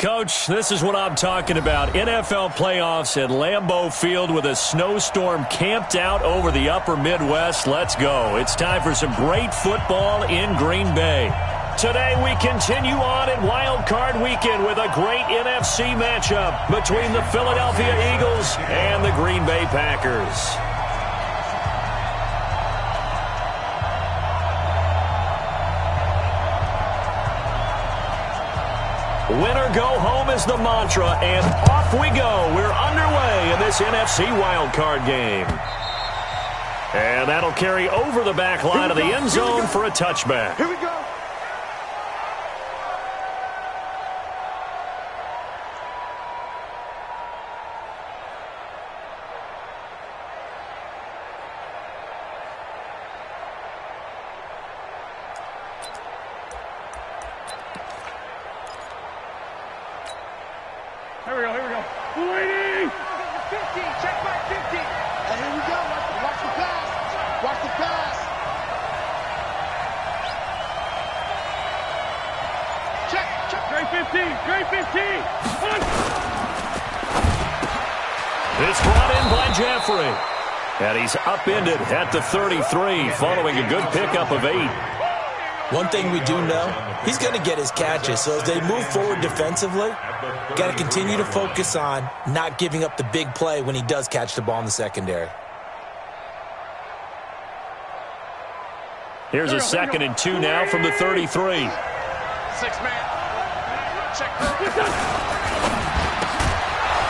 Coach, this is what I'm talking about. NFL playoffs at Lambeau Field with a snowstorm camped out over the upper Midwest. Let's go. It's time for some great football in Green Bay. Today we continue on in Wild Card Weekend with a great NFC matchup between the Philadelphia Eagles and the Green Bay Packers. Winner go home is the mantra, and off we go. We're underway in this NFC wildcard game. And that'll carry over the back line of the end zone for a touchback. Here we go. Here we go. Waiting! 50, check back 50. And here we go. Watch the pass. Watch the pass. Check. Great 15. It's brought in by Jeffrey. And he's upended at the 33 following a good pickup of 8. One thing we do know, he's going to get his catches. So as they move forward defensively, got to continue to focus on not giving up the big play when he does catch the ball in the secondary. Here's a 2nd and 2 now from the 33. 6-man. Check.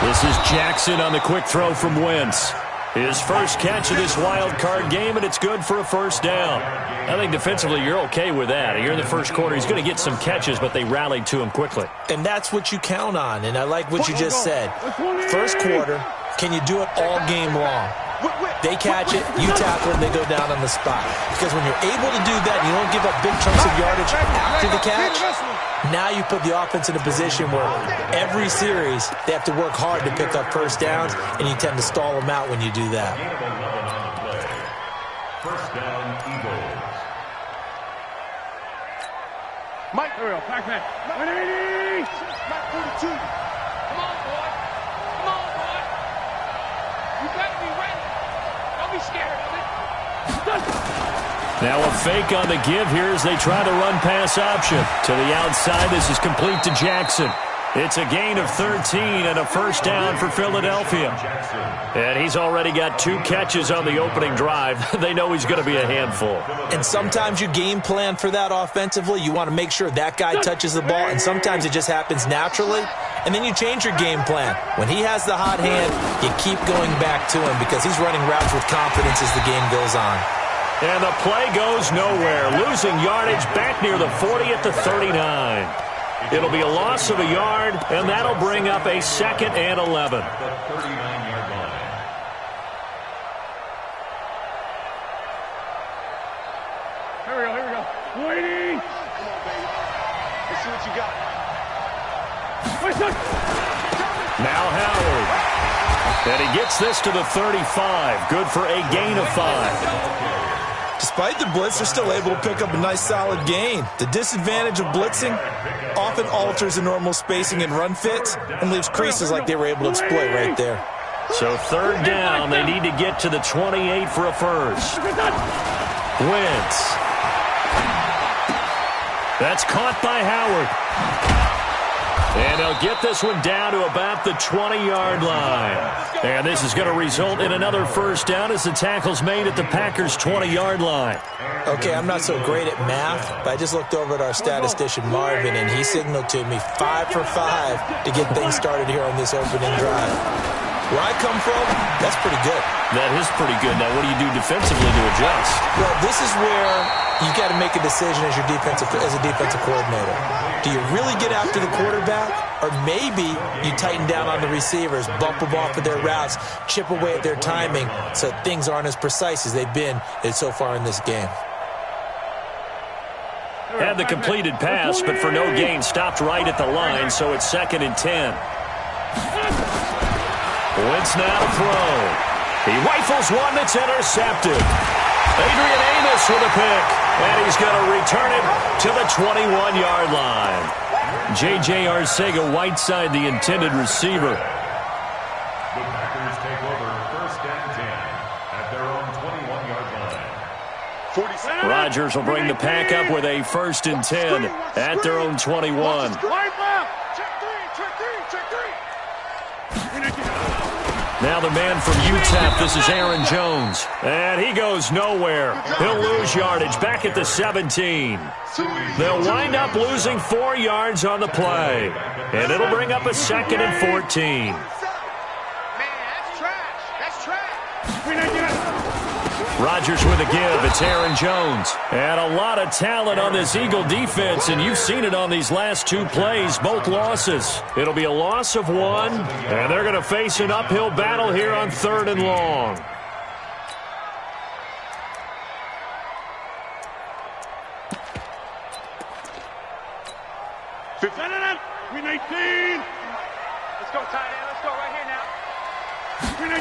This is Jackson on the quick throw from Wentz. His first catch of this wild card game, and it's good for a first down. I think defensively you're okay with that. Here in the first quarter, he's going to get some catches, but they rallied to him quickly. And that's what you count on, and I like what you just said. First quarter, can you do it all game long? They catch it, you tackle it, and they go down on the spot. Because when you're able to do that, and you don't give up big chunks of yardage after the catch, now you put the offense in a position where every series they have to work hard to pick up first downs, and you tend to stall them out when you do that. First down, Eagles. Mike, here we go. Back. 180. Mike 42. Come on, boy. You better be ready. Don't be scared of it. Now a fake on the give here as they try to run pass option. To the outside, this is complete to Jackson. It's a gain of 13 and a first down for Philadelphia. And he's already got 2 catches on the opening drive. They know he's going to be a handful. And sometimes you game plan for that offensively. You want to make sure that guy touches the ball, and sometimes it just happens naturally. And then you change your game plan. When he has the hot hand, you keep going back to him because he's running routes with confidence as the game goes on. And the play goes nowhere. Losing yardage back near the 40 at the 39. It'll be a loss of a yard, and that'll bring up a 2nd and 11. The 39-yard line. Here we go. Waiting! Come on, baby. Let's see what you got. Now Howard. And he gets this to the 35. Good for a gain of 5. Despite the blitz, they're still able to pick up a nice solid gain. The disadvantage of blitzing often alters the normal spacing and run fits and leaves creases like they were able to exploit right there. So 3rd down, they need to get to the 28 for a first. Wentz. That's caught by Howard. And they'll get this one down to about the 20-yard line. And this is going to result in another first down as the tackle's made at the Packers' 20-yard line. Okay, I'm not so great at math, but I just looked over at our statistician, Marvin, and he signaled to me 5 for 5 to get things started here on this opening drive. Where I come from, that's pretty good. That is pretty good. Now, what do you do defensively to adjust? Well, this is where you've got to make a decision as a defensive coordinator. Do you really get after the quarterback, or maybe you tighten down on the receivers, bump them off of their routes, chip away at their timing so things aren't as precise as they've been so far in this game? Had the completed pass, but for no gain, stopped right at the line, so it's 2nd and 10. Wentz now to throw. He rifles one that's intercepted. Adrian Amos with a pick, and he's going to return it to the 21-yard line. J.J. Arcega-Whiteside, the intended receiver. The Packers take over 1st and 10 at their own 21-yard line. Rodgers will bring the pack up with a 1st and 10 at their own 21. Wide left. Check three. Now the man from UTEP, this is Aaron Jones. And he goes nowhere. He'll lose yardage back at the 17. They'll wind up losing 4 yards on the play. And it'll bring up a 2nd and 14. Rodgers with a give. It's Aaron Jones. And a lot of talent on this Eagle defense, and you've seen it on these last 2 plays, both losses. It'll be a loss of 1, and they're going to face an uphill battle here on 3rd and long. Green 18. Let's go, tight end. Let's go right here now. Green 18.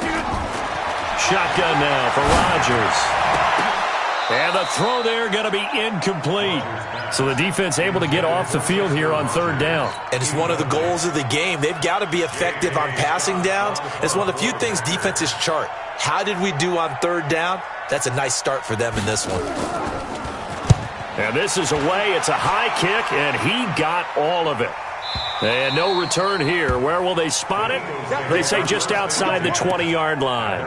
Shotgun now for Rodgers. And the throw there going to be incomplete. So the defense able to get off the field here on 3rd down. And it's one of the goals of the game. They've got to be effective on passing downs. It's one of the few things defenses chart. How did we do on 3rd down? That's a nice start for them in this one. And this is away. It's a high kick, and he got all of it. And no return here. Where will they spot it? They say just outside the 20-yard line.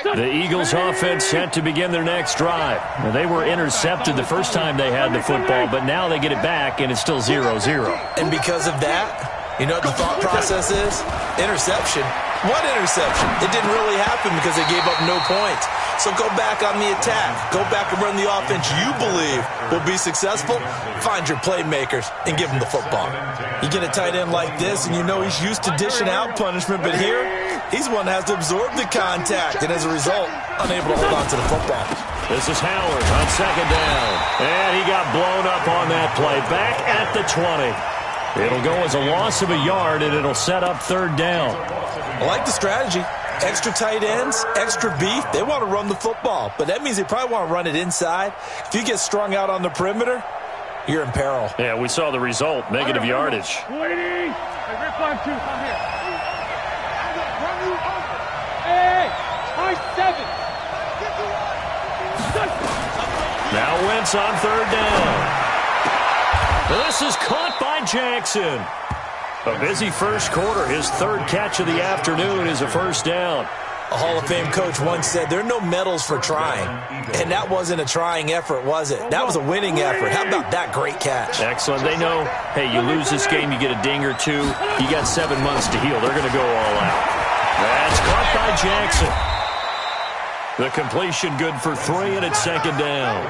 The Eagles offense set to begin their next drive. Now, they were intercepted the first time they had the football, but now they get it back, and it's still 0-0. And because of that, you know what the thought process is? Interception. What interception? It didn't really happen because they gave up no points. So go back on the attack. Go back and run the offense you believe will be successful. Find your playmakers and give them the football. You get a tight end like this, and you know he's used to dishing out punishment, but here, he's one that has to absorb the contact, and as a result, unable to hold on to the football. This is Howard on 2nd down. And he got blown up on that play. Back at the 20. It'll go as a loss of a yard, and it'll set up 3rd down. I like the strategy. Extra tight ends, extra beef. They want to run the football, but that means they probably want to run it inside. If you get strung out on the perimeter, you're in peril. Yeah, we saw the result, negative yardage. Waiting. Hey, 5-2. Come here. Hey, 5-7. Now Wentz on 3rd down. This is caught by Jackson. A busy first quarter. His 3rd catch of the afternoon is a 1st down. A Hall of Fame coach once said there are no medals for trying. And that wasn't a trying effort, was it? That was a winning effort. How about that great catch? Excellent. They know, hey, you lose this game, you get a ding or 2. You got 7 months to heal. They're going to go all out. That's caught by Jackson. The completion good for 3, and it's 2nd down.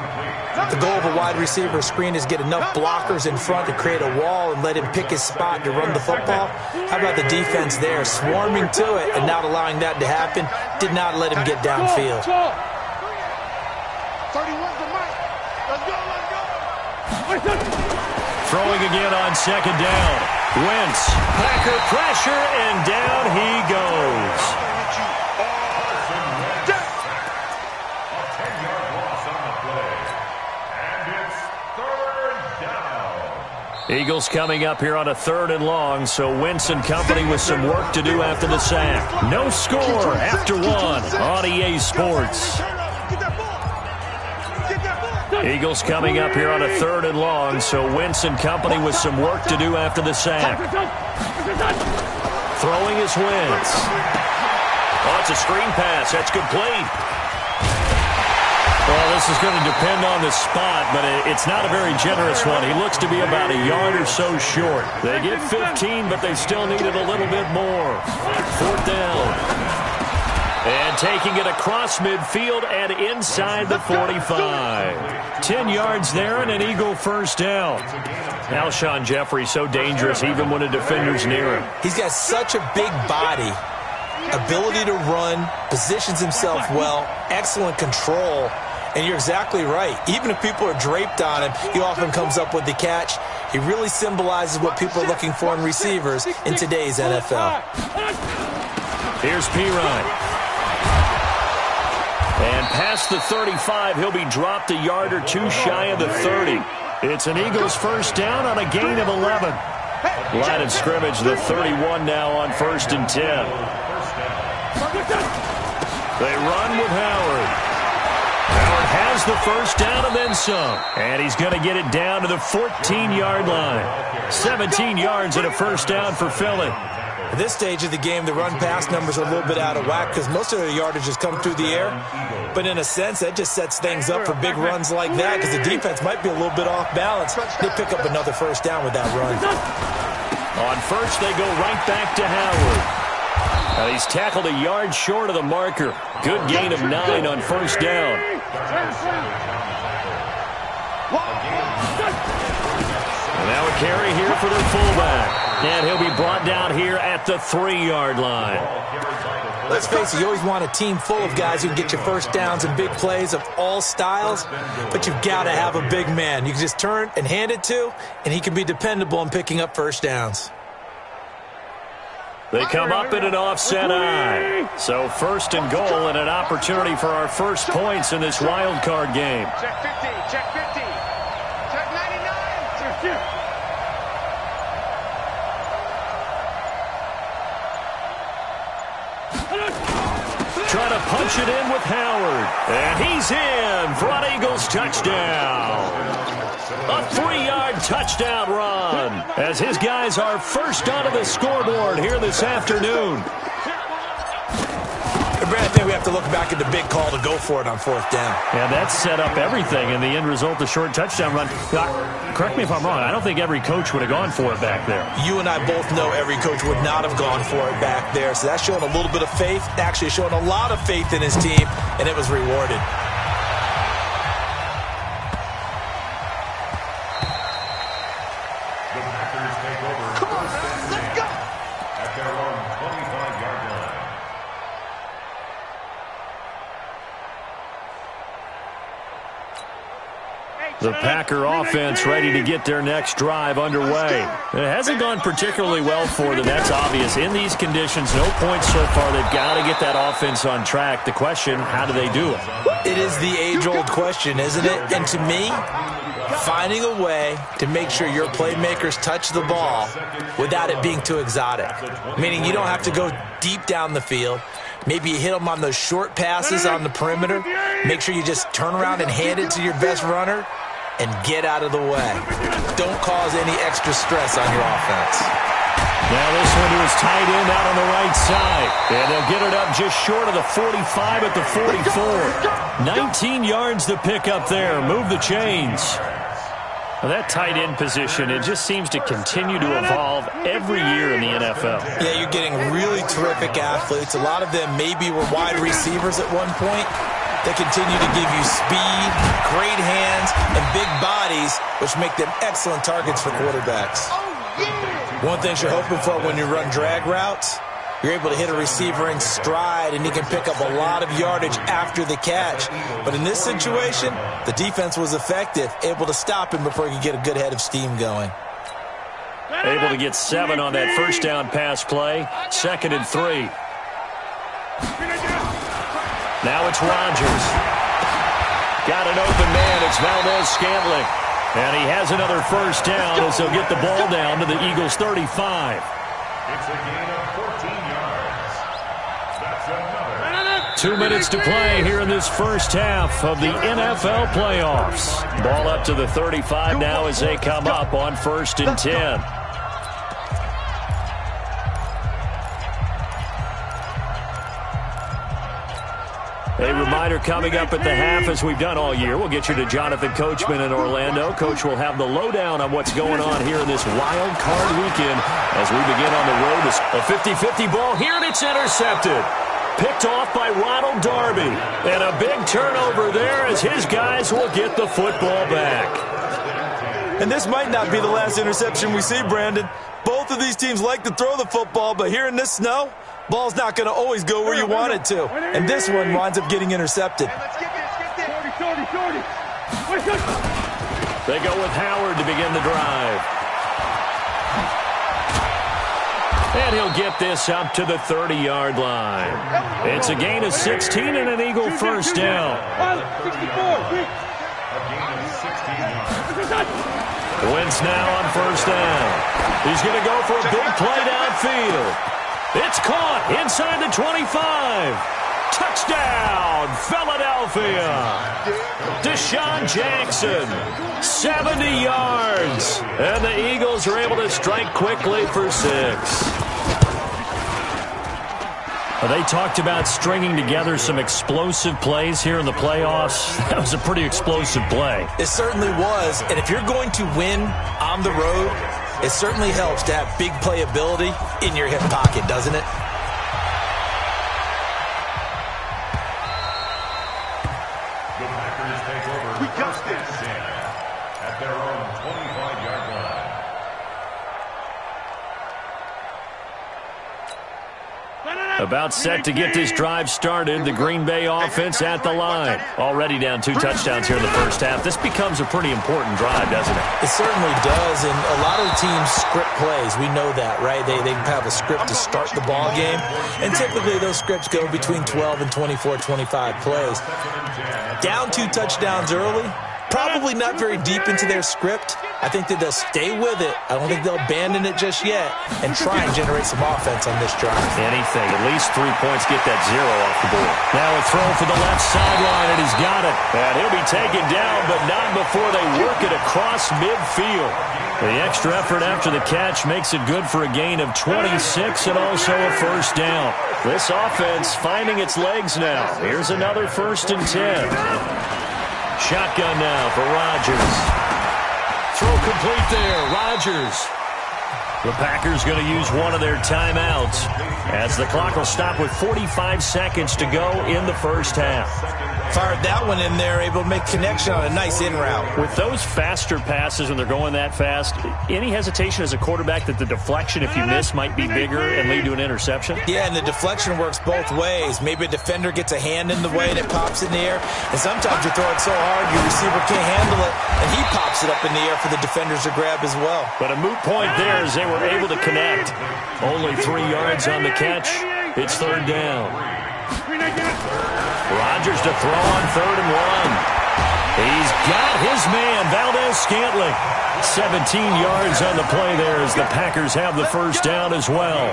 The goal of a wide receiver screen is get enough blockers in front to create a wall and let him pick his spot to run the football. How about the defense there, swarming to it and not allowing that to happen? Did not let him get downfield. 31's the mic. Let's go. Throwing again on 2nd down. Wentz, Packer pressure, and down he goes. Eagles coming up here on a 3rd and long, so Wentz and company with some work to do after the sack. No score after 1 on EA Sports. Eagles coming up here on a 3rd and long, so Wentz and company with some work to do after the sack. Throwing is Wentz. Oh, it's a screen pass. That's complete. Well, this is going to depend on the spot, but it's not a very generous one. He looks to be about a yard or so short. They get 15, but they still needed a little bit more. 4th down. And taking it across midfield and inside the 45. 10 yards there and an Eagle 1st down. Alshon Jeffrey so dangerous even when a defender's near him. He's got such a big body, ability to run, positions himself well, excellent control. And you're exactly right. Even if people are draped on him, he often comes up with the catch. He really symbolizes what people are looking for in receivers in today's NFL. Here's Pirine. And past the 35. He'll be dropped a yard or two shy of the 30. It's an Eagles first down on a gain of 11. Line of scrimmage, the 31 now on 1st and 10. They run with Howard. Howard has the first down and then some. And he's going to get it down to the 14-yard line. 17 yards and a first down for Philly. At this stage of the game, the run-pass numbers are a little bit out of whack because most of their yardage has come through the air. But in a sense, that just sets things up for big runs like that because the defense might be a little bit off balance. They pick up another first down with that run. On first, they go right back to Howard. And he's tackled a yard short of the marker. Good gain of 9 on first down. And now a carry here for their fullback. And he'll be brought down here at the 3-yard line. Let's face it, you always want a team full of guys who can get you first downs and big plays of all styles, but you've got to have a big man you can just turn and hand it to, and he can be dependable in picking up first downs. They come up in an offset eye. So 1st and goal and an opportunity for our first points in this wild card game. Check 50, check 50. Check 99. Check 50. Trying to punch it in with Howard. And he's in for an Eagles touchdown. A 3-yard touchdown run as his guys are first onto the scoreboard here this afternoon. Brad, I think we have to look back at the big call to go for it on 4th down. Yeah, that set up everything in the end result, the short touchdown run. Correct me if I'm wrong. I don't think every coach would have gone for it back there. You and I both know every coach would not have gone for it back there. So that's showing a little bit of faith, actually showing a lot of faith in his team, and it was rewarded. The Packers take over. Come on, man, let's go. At their own 25-yard line. The Packer offense ready to get their next drive underway. It hasn't gone particularly well for them. That's obvious. In these conditions, no points so far. They've got to get that offense on track. The question, how do they do it? It is the age-old question, isn't it? And to me, finding a way to make sure your playmakers touch the ball without it being too exotic. Meaning you don't have to go deep down the field. Maybe you hit them on those short passes on the perimeter. Make sure you just turn around and hand it to your best runner and get out of the way. Don't cause any extra stress on your offense. Now this one to his tight end out on the right side. And they'll get it up just short of the 45 at the 44. 19 yards to pick up there. Move the chains. Well, that tight end position, it just seems to continue to evolve every year in the NFL. Yeah, you're getting really terrific athletes. A lot of them maybe were wide receivers at one point. They continue to give you speed, great hands, and big bodies, which make them excellent targets for quarterbacks. One thing you're hoping for when you run drag routes, you're able to hit a receiver in stride, and he can pick up a lot of yardage after the catch. But in this situation, the defense was effective, able to stop him before he could get a good head of steam going. Able to get 7 on that first down pass play. 2nd and 3. Now it's Rodgers. Got an open man. It's Valdez-Scantling. And he has another first down as they'll get the ball down to the Eagles' 35. It's a gain of 14 yards. That's another. 2 minutes to play here in this first half of the NFL playoffs. Ball up to the 35 now as they come up on 1st and 10. A reminder coming up at the half, as we've done all year. We'll get you to Jonathan Coachman in Orlando. Coach will have the lowdown on what's going on here in this wild card weekend as we begin on the road. A 50-50 ball here, and it's intercepted. Picked off by Ronald Darby. And a big turnover there as his guys will get the football back. And this might not be the last interception we see, Brandon. Both of these teams like to throw the football, but here in this snow, ball's not going to always go where you want it to. And this one winds up getting intercepted. They go with Howard to begin the drive. And he'll get this up to the 30-yard line. It's a gain of 16 and an Eagle first down. 64. Wentz now on first down. He's going to go for a big play downfield. It's caught inside the 25. Touchdown, Philadelphia. Deshaun Jackson, 70 yards. And the Eagles are able to strike quickly for 6. They talked about stringing together some explosive plays here in the playoffs. That was a pretty explosive play. It certainly was. And if you're going to win on the road, it certainly helps to have big playability in your hip pocket, doesn't it? The Packers take over first and 10 at their own 25-yard line. About set to get this drive started. The Green Bay offense at the line. Already down 2 touchdowns here in the first half. This becomes a pretty important drive, doesn't it? It certainly does, and a lot of the teams script plays. We know that, right? They have a script to start the ball game, and typically those scripts go between 12 and 24, 25 plays. Down 2 touchdowns early, probably not very deep into their script. I think that they'll stay with it. I don't think they'll abandon it just yet and try and generate some offense on this drive. Anything. At least 3 points, get that 0 off the board. Now a throw for the left sideline, and he's got it. And he'll be taken down, but not before they work it across midfield. The extra effort after the catch makes it good for a gain of 26 and also a first down. This offense finding its legs now. Here's another 1st and 10. Shotgun now for Rodgers. Throw complete there. Rodgers. The Packers going to use one of their timeouts as the clock will stop with 45 seconds to go in the first half. Fired that one in there, able to make connection on a nice in route. With those faster passes when they're going that fast, any hesitation as a quarterback that the deflection, if you miss, might be bigger and lead to an interception? Yeah, and the deflection works both ways. Maybe a defender gets a hand in the way and it pops in the air, and sometimes you throw it so hard your receiver can't handle it, and he pops it up in the air for the defenders to grab as well. But a moot point there as they were able to connect. Only 3 yards on the catch. It's 3rd down. Rodgers to throw on 3rd and 1. He's got his man, Valdez-Scantling. 17 yards on the play there as the Packers have the first down as well.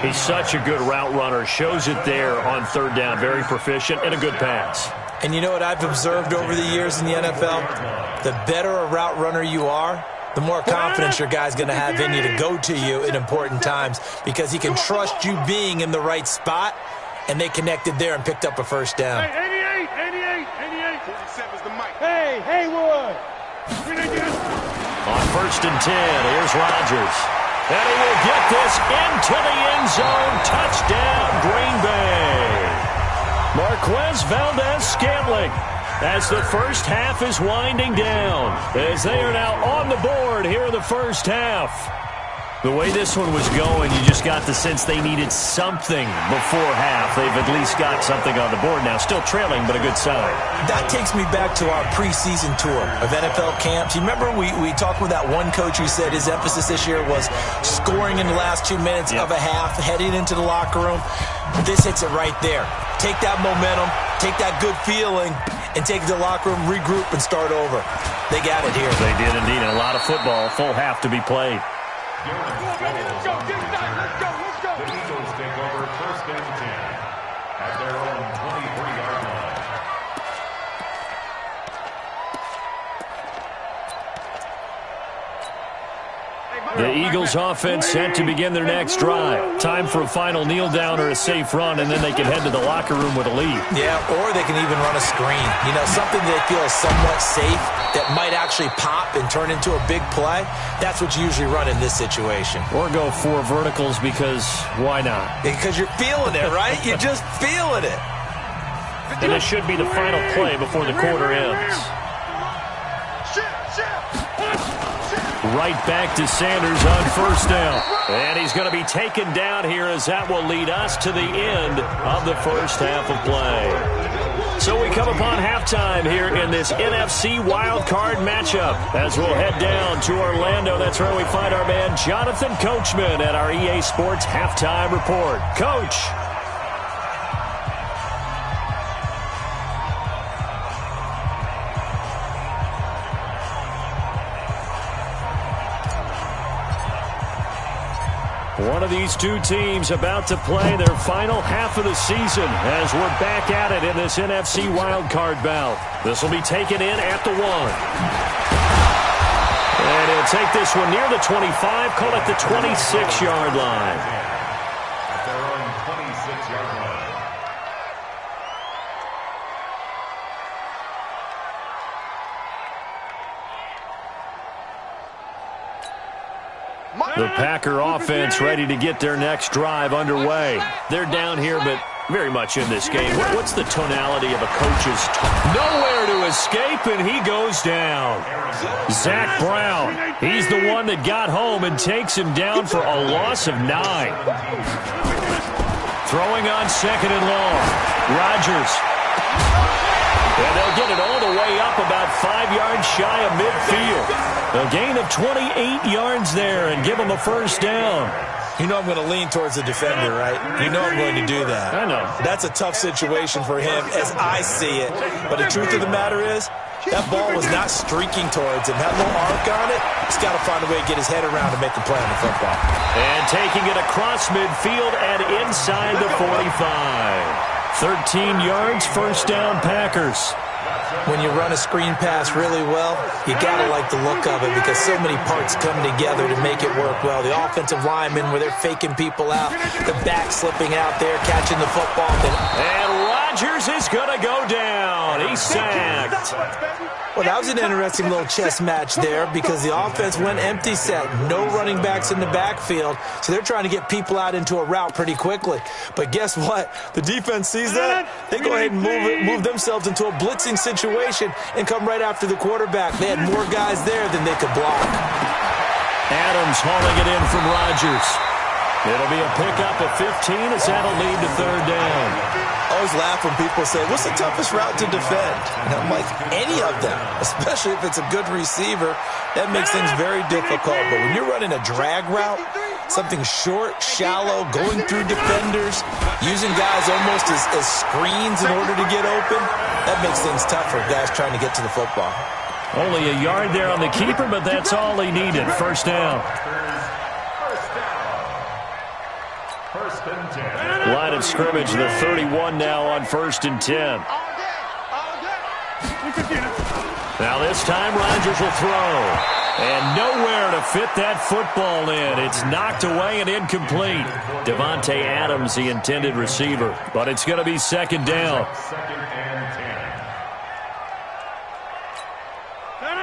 He's such a good route runner. Shows it there on 3rd down. Very proficient and a good pass. And you know what I've observed over the years in the NFL? The better a route runner you are, the more confidence your guy's going to have in you to go to you in important times because he can trust you being in the right spot, and they connected there and picked up a first down. 88. 47's the mic. Hey, Haywood. On 1st and 10, here's Rodgers. And he will get this into the end zone. Touchdown, Green Bay. Marquez Valdez-Scantling as the first half is winding down, as they are now on the board here in the first half. The way this one was going, you just got the sense they needed something before half. They've at least got something on the board now. Still trailing, but a good sign. That takes me back to our preseason tour of NFL camps. You remember we talked with that one coach who said his emphasis this year was scoring in the last 2 minutes of a half, heading into the locker room. This hits it right there. Take that momentum, take that good feeling, and take it to the locker room, regroup, and start over. They got it here. They did indeed, and a lot of football, full half to be played. Let's go. The Eagles take over 1st and 10 at their own 23-yard line. The Eagles offense set to begin their next drive. Time for a final kneel down or a safe run, and then they can head to the locker room with a lead. Yeah, or they can even run a screen. You know, something they feel is somewhat safe that might actually pop and turn into a big play. That's what you usually run in this situation. Or go 4 verticals because why not? Because you're feeling it, right? You're just feeling it. And it should be the final play before the quarter ends. Right back to Sanders on 1st down. And he's going to be taken down here as that will lead us to the end of the first half of play. So we come upon halftime here in this NFC wildcard matchup as we'll head down to Orlando. That's where we find our man Jonathan Coachman at our EA Sports Halftime Report. Coach. One of these two teams about to play their final half of the season as we're back at it in this NFC wildcard bout. This will be taken in at the 1. And he'll take this one near the 25, call it the 26-yard line. At their own 26-yard line. The Packer offense ready to get their next drive underway. They're down here, but very much in this game. What's the tonality of a coach's talk? Nowhere to escape, and he goes down. Zach Brown, he's the one that got home and takes him down for a loss of 9. Throwing on 2nd and long. Rodgers. And they'll get it all the way up about 5 yards shy of midfield. A gain of 28 yards there and give them a first down. You know I'm going to lean towards the defender, right? You know I'm going to do that. I know. That's a tough situation for him as I see it. But the truth of the matter is, that ball was not streaking towards him. Had a little arc on it. He's got to find a way to get his head around to make a play on the football. And taking it across midfield and inside the 45. 13 yards, first down, Packers. When you run a screen pass really well, you got to like the look of it because so many parts come together to make it work well. The offensive linemen where they're faking people out, the back slipping out there, catching the football. And Rodgers is going to go down. He's sacked. Well, that was an interesting little chess match there because the offense went empty set. No running backs in the backfield, so they're trying to get people out into a route pretty quickly. But guess what? The defense sees that. They go ahead and move themselves into a blitzing situation and come right after the quarterback. They had more guys there than they could block. Adams hauling it in from Rodgers. It'll be a pickup of 15 as that'll lead to 3rd down. I always laugh when people say, what's the toughest route to defend? And I'm like, any of them, especially if it's a good receiver. That makes things very difficult. But when you're running a drag route, something short, shallow, going through defenders, using guys almost as screens in order to get open, that makes things tough for guys trying to get to the football. Only a yard there on the keeper, but that's all he needed. First down. First and 10. Line of scrimmage, the 31 now on 1st and 10. Now this time Rodgers will throw. And nowhere to fit that football in. It's knocked away and incomplete. Devontae Adams, the intended receiver. But it's going to be 2nd down. 2nd and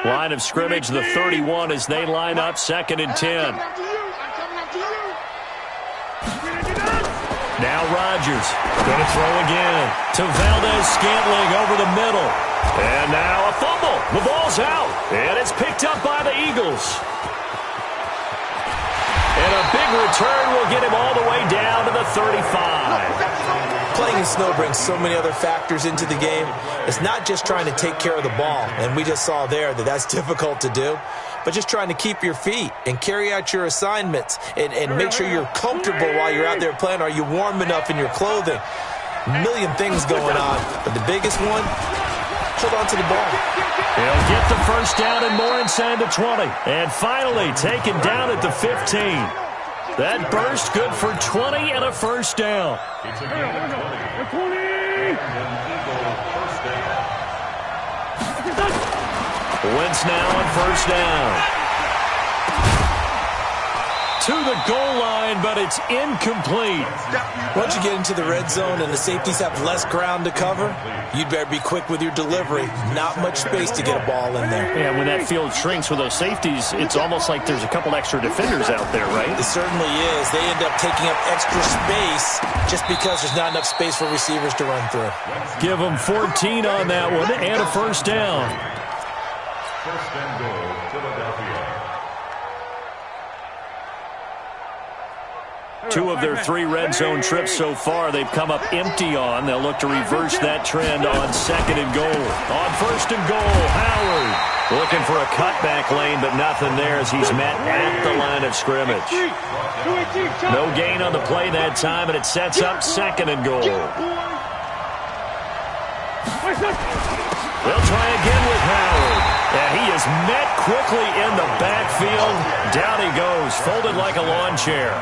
10. Line of scrimmage, the 31 as they line up 2nd and 10. Now Rodgers going to throw again to Valdez-Scantling over the middle. And now a fumble. The ball's out. And it's picked up by the Eagles. And a big return will get him all the way down to the 35. Playing in snow brings so many other factors into the game. It's not just trying to take care of the ball, and we just saw there that that's difficult to do, but just trying to keep your feet and carry out your assignments and make sure you're comfortable while you're out there playing. Are you warm enough in your clothing? A million things going on, but the biggest one, hold on to the ball. He'll get the first down and more inside the 20. And finally taken down at the 15. That burst good for 20 and a first down. It's a gain of 20. And an Eagle first down. Wentz now on first down. To the goal line, but it's incomplete. Once you get into the red zone and the safeties have less ground to cover, you'd better be quick with your delivery. Not much space to get a ball in there. Yeah, when that field shrinks with those safeties, it's almost like there's a couple extra defenders out there, right? It certainly is. They end up taking up extra space just because there's not enough space for receivers to run through. Give them 14 on that one and a first down. First and goal, Philadelphia. 2 of their 3 red zone trips so far, they've come up empty on. They'll look to reverse that trend on 2nd and goal. On 1st and goal, Howard looking for a cutback lane, but nothing there as he's met at the line of scrimmage. No gain on the play that time, and it sets up 2nd and goal. They'll try again with Howard. And he is met quickly in the backfield. Down he goes, folded like a lawn chair.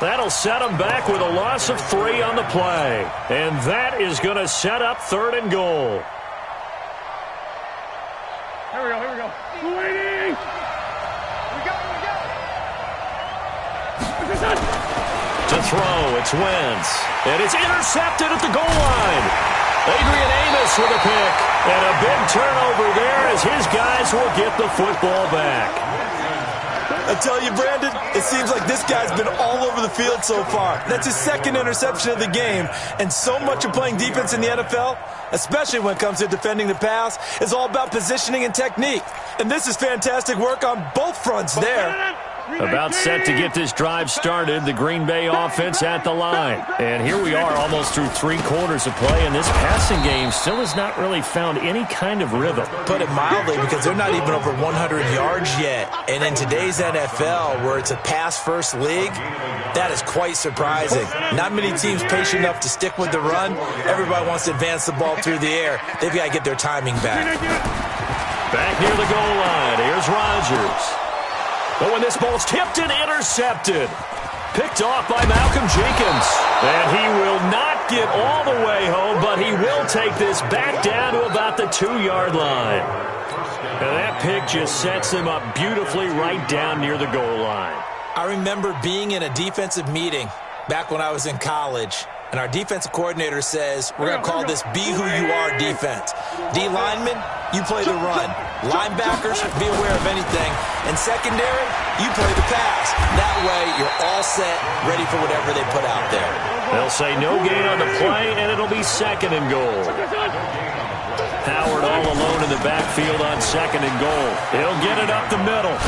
That'll set him back with a loss of 3 on the play. And that is going to set up 3rd and goal. Here we go, here we go. Waiting! We go, we go. To throw, it's Wentz. And it's intercepted at the goal line. Adrian Amos with a pick. And a big turnover there as his guys will get the football back. I tell you, Brandon, it seems like this guy's been all over the field so far. That's his 2nd interception of the game. And so much of playing defense in the NFL, especially when it comes to defending the pass, is all about positioning and technique. And this is fantastic work on both fronts there. About set to get this drive started, the Green Bay offense at the line. And here we are almost through 3 quarters of play, and this passing game still has not really found any kind of rhythm. Put it mildly, because they're not even over 100 yards yet. And in today's NFL, where it's a pass-first league, that is quite surprising. Not many teams patient enough to stick with the run. Everybody wants to advance the ball through the air. They've got to get their timing back. Back near the goal line, here's Rodgers. But when this ball's tipped and intercepted, picked off by Malcolm Jenkins. And he will not get all the way home, but he will take this back down to about the 2-yard line. And that pick just sets him up beautifully right down near the goal line. I remember being in a defensive meeting back when I was in college, and our defensive coordinator says, we're going to call this Be Who You Are defense. D linemen, you play the run. Linebackers, be aware of anything. And secondary, you play the pass. That way, you're all set, ready for whatever they put out there. They'll say no gain on the play, and it'll be 2nd and goal. Howard all alone in the backfield on 2nd and goal. He'll get it up the middle.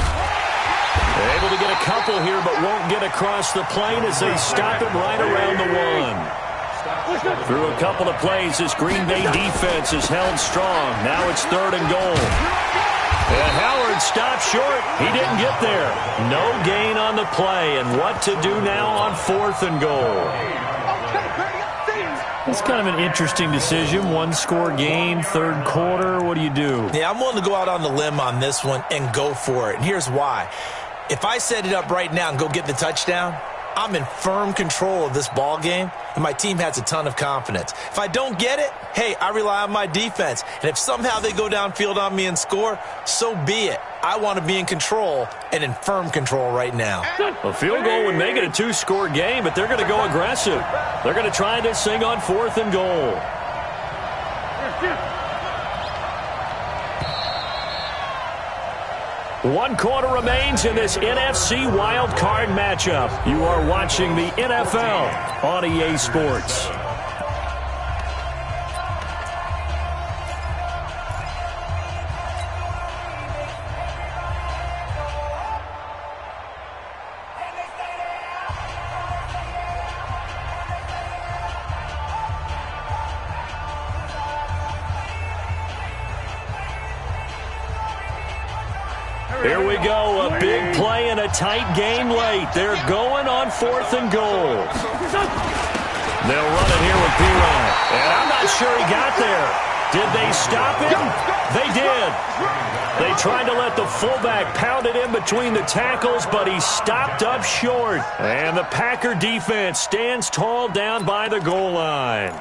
Able to get a couple here, but won't get across the plane as they stop him right around the 1. Through a couple of plays, this Green Bay defense is held strong. Now it's 3rd and goal. And Howard stopped short. He didn't get there. No gain on the play. And what to do now on 4th and goal? It's kind of an interesting decision. 1-score game, 3rd quarter. What do you do? Yeah, I'm willing to go out on the limb on this one and go for it. And here's why. If I set it up right now and go get the touchdown, I'm in firm control of this ball game, and my team has a ton of confidence. If I don't get it, hey, I rely on my defense. And if somehow they go downfield on me and score, so be it. I want to be in control and in firm control right now. A field goal would make it a 2-score game, but they're going to go aggressive. They're going to try this thing on 4th and goal. 1 quarter remains in this NFC Wild Card matchup. You are watching the NFL on EA Sports. Here we go, a big play and a tight game late. They're going on 4th and goal. They'll run it here with P-Ryan. And I'm not sure he got there. Did they stop him? They did. They tried to let the fullback pound it in between the tackles, but he stopped up short. And the Packer defense stands tall down by the goal line.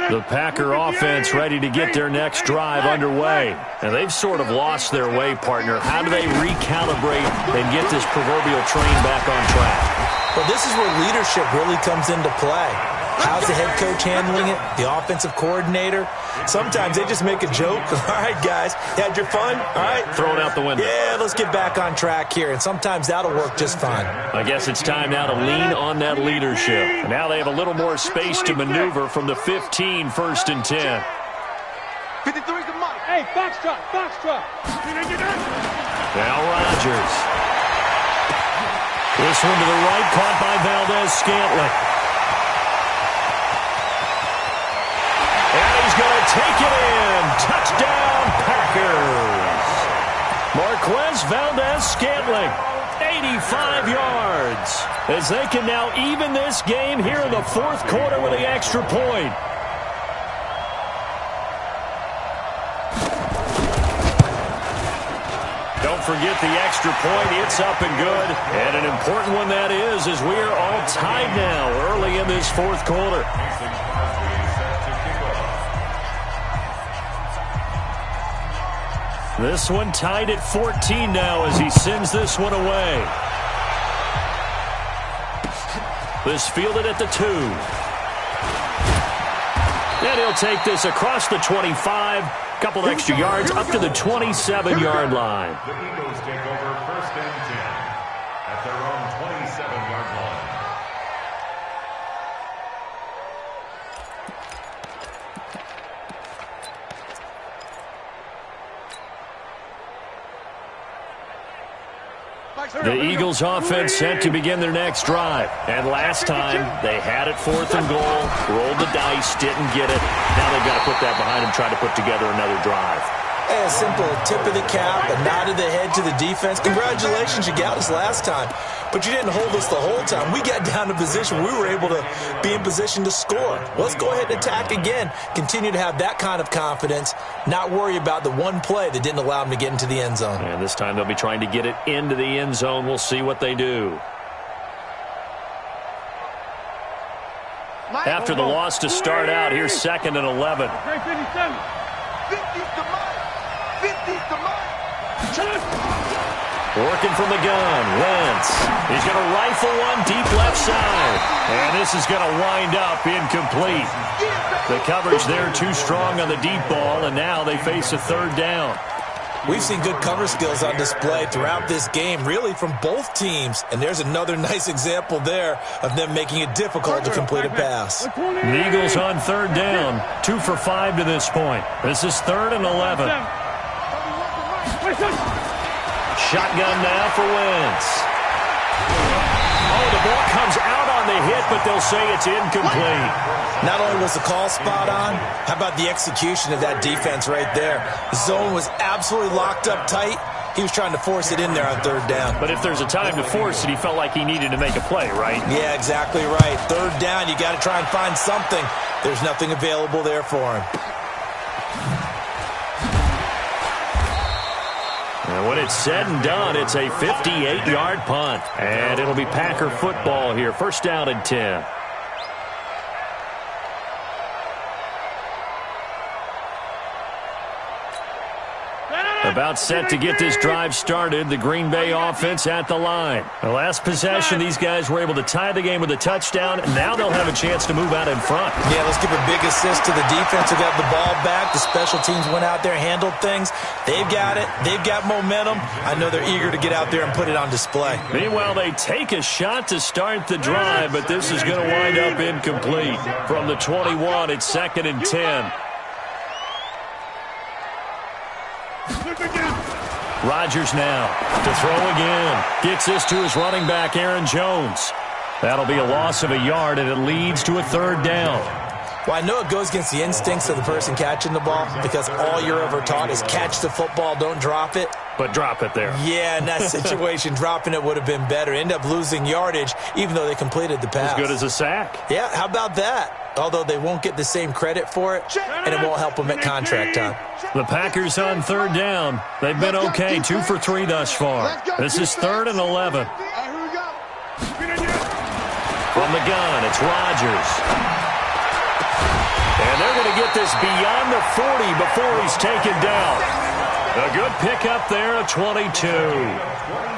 The Packer offense ready to get their next drive underway. And they've sort of lost their way, partner. How do they recalibrate and get this proverbial train back on track? Well, this is where leadership really comes into play. How's the head coach handling it? The offensive coordinator? Sometimes they just make a joke. All right, guys, you had your fun? All right. Throw it out the window. Yeah, let's get back on track here. And sometimes that'll work just fine. I guess it's time now to lean on that leadership. Now they have a little more space to maneuver from the 15, 1st and 10. 53's the mic. Hey, foxtrot, foxtrot. Now Rodgers. This one to the right, caught by Valdez-Scantling. And he's going to take it in. Touchdown, Packers. Marquez Valdez-Scantling, 85 yards. As they can now even this game here in the fourth quarter with the extra point. Don't forget the extra point. It's up and good. And an important one that is, as we are all tied now early in this fourth quarter. This one tied at 14 now as he sends this one away. This fielded at the 2. And he'll take this across the 25. Couple extra yards up to the 27-yard line. The Eagles take over 1st and 10 at their own 27-yard line. The Eagles offense set to begin their next drive. And last time, they had it 4th and goal, rolled the dice, didn't get it. Now they've got to put that behind them, try to put together another drive. A simple tip of the cap, a nod of the head to the defense. Congratulations, you got us last time. But you didn't hold us the whole time. We got down to position. We were able to be in position to score. Let's go ahead and attack again. Continue to have that kind of confidence. Not worry about the one play that didn't allow them to get into the end zone. And this time they'll be trying to get it into the end zone. We'll see what they do. After the loss to start out, here's 2nd and 11. 50's the mic. 50's the mic. Working from the gun, Wentz. He's going to rifle one deep left side. And this is going to wind up incomplete. The coverage there too strong on the deep ball, and now they face a 3rd down. We've seen good cover skills on display throughout this game, really from both teams. And there's another nice example there of them making it difficult to complete a pass. The Eagles on 3rd down, 2 for 5 to this point. This is 3rd and 11. Shotgun now for Wentz. Oh, the ball comes out on the hit, but they'll say it's incomplete. Not only was the call spot on, how about the execution of that defense right there? The zone was absolutely locked up tight. He was trying to force it in there on 3rd down. But if there's a time to force it, he felt like he needed to make a play, right? Yeah, exactly right. 3rd down, you got to try and find something. There's nothing available there for him. And when it's said and done, it's a 58-yard punt. And it'll be Packer football here. 1st down and 10. About set to get this drive started. The Green Bay offense at the line. The last possession, these guys were able to tie the game with a touchdown, and now they'll have a chance to move out in front. Yeah, let's give a big assist to the defense who got the ball back. The special teams went out there, handled things. They've got it. They've got momentum. I know they're eager to get out there and put it on display. Meanwhile, they take a shot to start the drive, but this is going to wind up incomplete. From the 21, it's 2nd and 10. Rodgers now to throw again. Gets this to his running back, Aaron Jones. That'll be a loss of a yard, and it leads to a 3rd down. Well, I know it goes against the instincts of the person catching the ball because all you're ever taught is catch the football, don't drop it. But drop it there. Yeah, in that situation, dropping it would have been better. End up losing yardage, even though they completed the pass. As good as a sack. Yeah, how about that? Although they won't get the same credit for it, and it won't help them at contract time. The Packers on 3rd down. They've been okay, 2 for 3 thus far. This is 3rd and 11. From the gun, it's Rodgers. And they're going to get this beyond the 40 before he's taken down. A good pickup there at 22.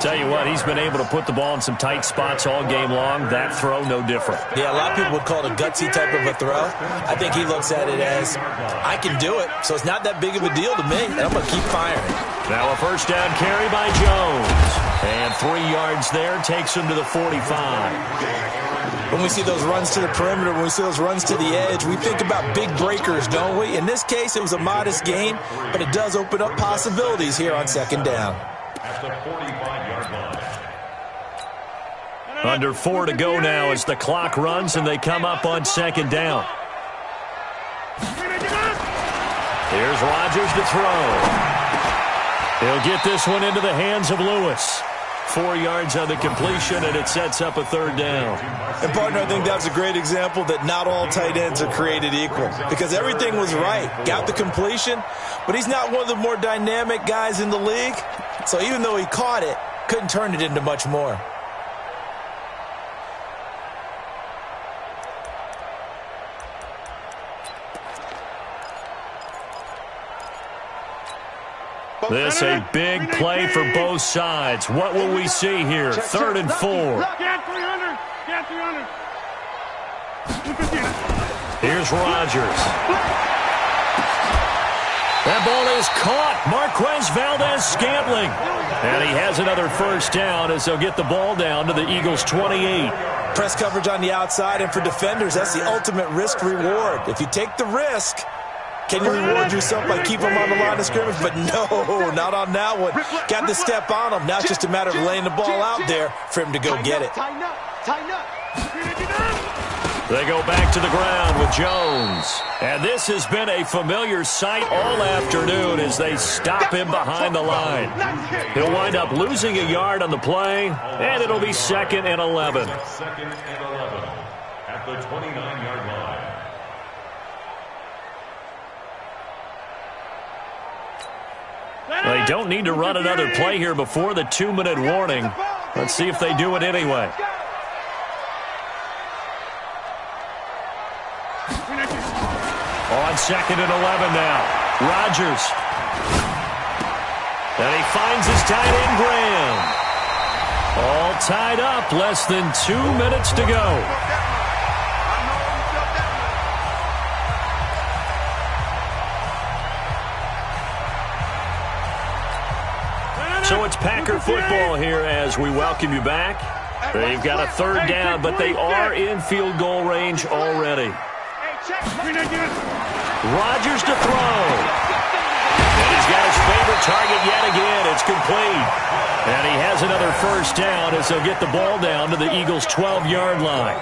Tell you what, he's been able to put the ball in some tight spots all game long. That throw, no different. Yeah, a lot of people would call it a gutsy type of a throw. I think he looks at it as, I can do it, so it's not that big of a deal to me, and I'm going to keep firing. Now a 1st down carry by Jones. And 3 yards there takes him to the 45. When When we see those runs to the perimeter, when we see those runs to the edge, we think about big breakers, don't we? In this case, it was a modest gain, but it does open up possibilities here on second down. At the 45-yard line. Under 4 to go now as the clock runs and they come up on second down. Here's Rodgers to throw. He'll get this one into the hands of Lewis. 4 yards on the completion, and it sets up a third down. And, partner, I think that's a great example that not all tight ends are created equal because everything was right. Got the completion, but he's not one of the more dynamic guys in the league. So even though he caught it, couldn't turn it into much more. This a big play for both sides. What will we see here? 3rd and 4. Get 300. Get 300. Here's Rodgers. That ball is caught. Marquez Valdez-Scantling. And he has another first down as they'll get the ball down to the Eagles' 28. Press coverage on the outside, and for defenders, that's the ultimate risk-reward. If you take the risk, can you reward yourself by keeping them on the line of scrimmage? But no, not on that one. Got to step on him. Now it's just a matter of laying the ball out there for him to go get it. Tighten up. Tighten up. They go back to the ground with Jones. And this has been a familiar sight all afternoon as they stop him behind the line. He'll wind up losing a yard on the play, and it'll be 2nd and 11. 2nd and 11 at the 29-yard line. They don't need to run another play here before the 2-minute warning. Let's see if they do it anyway. On 2nd and 11 now. Rodgers. And he finds his tight end, Graham. All tied up. Less than 2 minutes to go. So it's Packer football here as we welcome you back. They've got a 3rd down, but they are in field goal range already. Rodgers to throw. And he's got his favorite target yet again. It's complete. And he has another first down as they'll get the ball down to the Eagles' 12-yard line.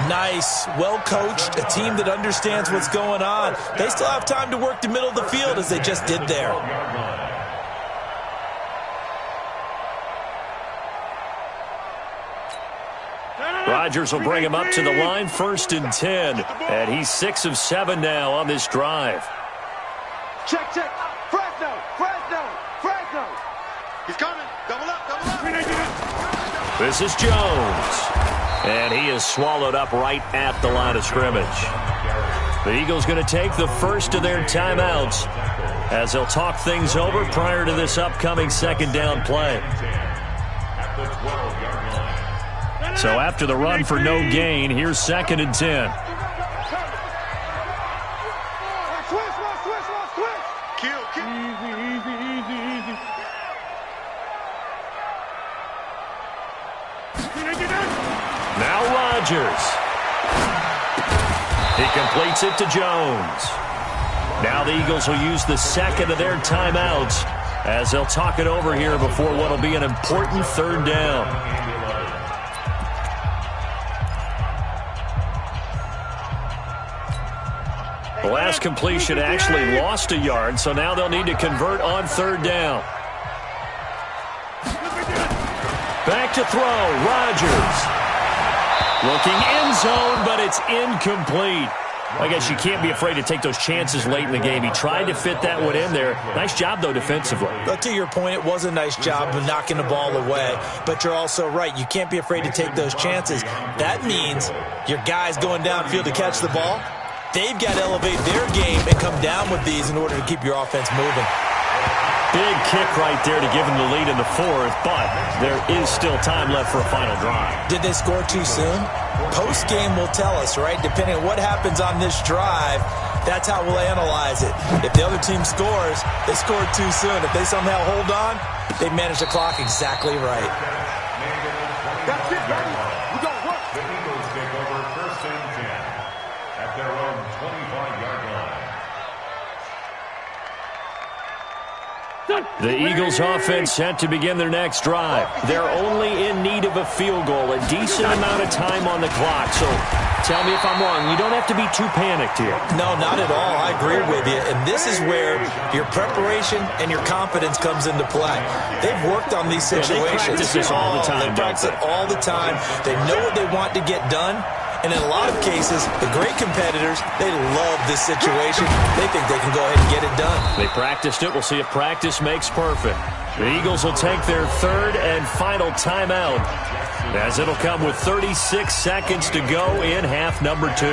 Nice, well-coached, a team that understands what's going on. They still have time to work the middle of the field as they just did there. Rodgers will bring him up to the line, 1st and 10. And he's 6 of 7 now on this drive. Check. Fresno. He's coming. Double up. This is Jones. And he is swallowed up right at the line of scrimmage. The Eagles going to take the first of their timeouts as they'll talk things over prior to this upcoming 2nd down play. So after the run for no gain, here's 2nd and 10. Now Rodgers. He completes it to Jones. Now the Eagles will use the 2nd of their timeouts as they'll talk it over here before what will be an important 3rd down. The last completion actually lost a yard, so now they'll need to convert on 3rd down. Back to throw, Rodgers. Looking end zone, but it's incomplete. I guess you can't be afraid to take those chances late in the game. He tried to fit that one in there. Nice job, though, defensively. But to your point, it was a nice job of knocking the ball away. But you're also right. You can't be afraid to take those chances. That means your guys going downfield to catch the ball, they've got to elevate their game and come down with these in order to keep your offense moving. Big kick right there to give them the lead in the 4th, but there is still time left for a final drive. Did they score too soon? Post-game will tell us, right? Depending on what happens on this drive, that's how we'll analyze it. If the other team scores, they scored too soon. If they somehow hold on, they manage the clock exactly right. That's it, baby. We're going to work. The Eagles take over The Eagles offense set to begin their next drive. They're only in need of a field goal, a decent amount of time on the clock. So tell me if I'm wrong. You don't have to be too panicked here. No, not at all. I agree with you. And this is where your preparation and your confidence comes into play. They've worked on these situations. They practice this all the time. They practice it all the time. They know what they want to get done. And in a lot of cases, the great competitors, they love this situation. They think they can go ahead and get it done. They practiced it. We'll see if practice makes perfect. The Eagles will take their third and final timeout, as it'll come with 36 seconds to go in half number 2.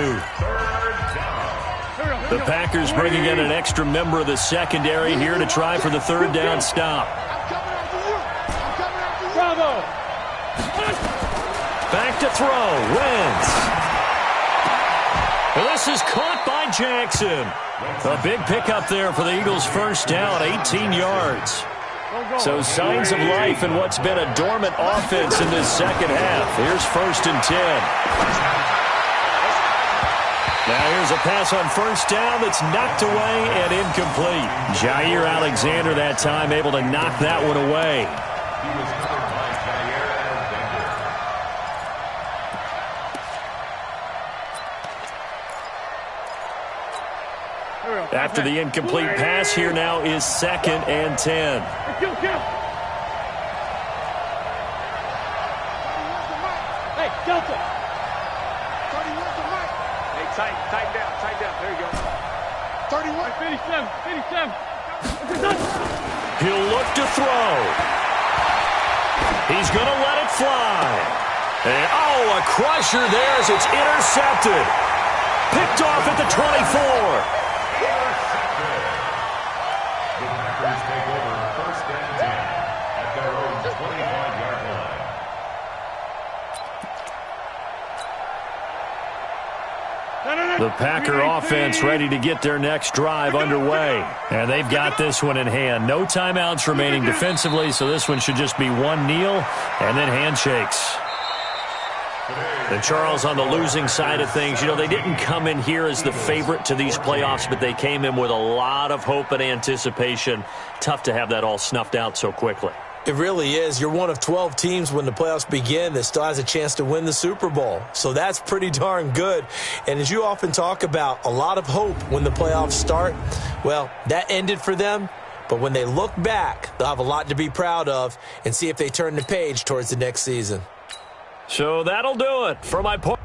The Packers bringing in an extra member of the secondary here to try for the third down stop. Bravo! Back to throw. Wentz. This is caught by Jackson. A big pickup there for the Eagles' first down, 18 yards. So signs of life in what's been a dormant offense in this second half. Here's 1st and 10. Now here's a pass on first down that's knocked away and incomplete. Jair Alexander that time able to knock that one away. After the incomplete pass, here now is 2nd and 10. Hey, Delta. Hey, tighten down. There you go. 31. 57. He'll look to throw. He's going to let it fly. And, a crusher there as it's intercepted. Picked off at the 24. The Packer offense ready to get their next drive underway. And they've got this one in hand. No timeouts remaining defensively, so this one should just be one kneel and then handshakes. And Charles, on the losing side of things, they didn't come in here as the favorite to these playoffs, but they came in with a lot of hope and anticipation. Tough to have that all snuffed out so quickly. It really is. You're one of 12 teams when the playoffs begin that still has a chance to win the Super Bowl. So that's pretty darn good. And as you often talk about, a lot of hope when the playoffs start. Well, that ended for them. But when they look back, they'll have a lot to be proud of and see if they turn the page towards the next season. So that'll do it for my point.